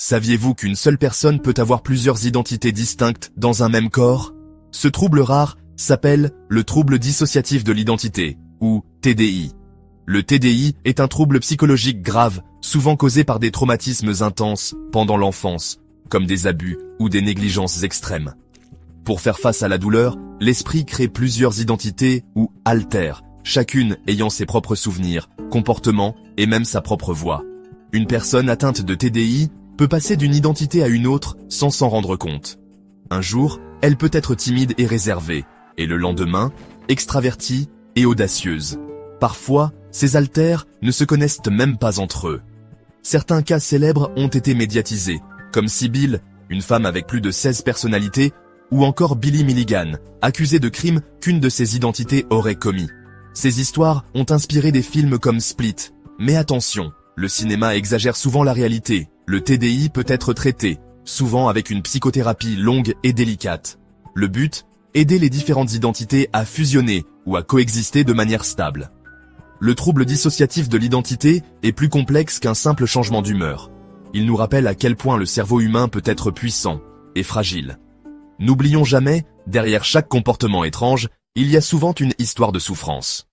Saviez-vous qu'une seule personne peut avoir plusieurs identités distinctes dans un même corps? Ce trouble rare s'appelle le trouble dissociatif de l'identité, ou TDI. Le TDI est un trouble psychologique grave, souvent causé par des traumatismes intenses pendant l'enfance, comme des abus ou des négligences extrêmes. Pour faire face à la douleur, l'esprit crée plusieurs identités ou altères, chacune ayant ses propres souvenirs, comportements et même sa propre voix. Une personne atteinte de TDI peut passer d'une identité à une autre sans s'en rendre compte. Un jour, elle peut être timide et réservée, et le lendemain, extravertie et audacieuse. Parfois, ces altères ne se connaissent même pas entre eux. Certains cas célèbres ont été médiatisés, comme Sibylle, une femme avec plus de 16 personnalités, ou encore Billy Milligan, accusé de crimes qu'une de ses identités aurait commis. Ces histoires ont inspiré des films comme Split. Mais attention, le cinéma exagère souvent la réalité. Le TDI peut être traité, souvent avec une psychothérapie longue et délicate. Le but, aider les différentes identités à fusionner ou à coexister de manière stable. Le trouble dissociatif de l'identité est plus complexe qu'un simple changement d'humeur. Il nous rappelle à quel point le cerveau humain peut être puissant et fragile. N'oublions jamais, derrière chaque comportement étrange, il y a souvent une histoire de souffrance.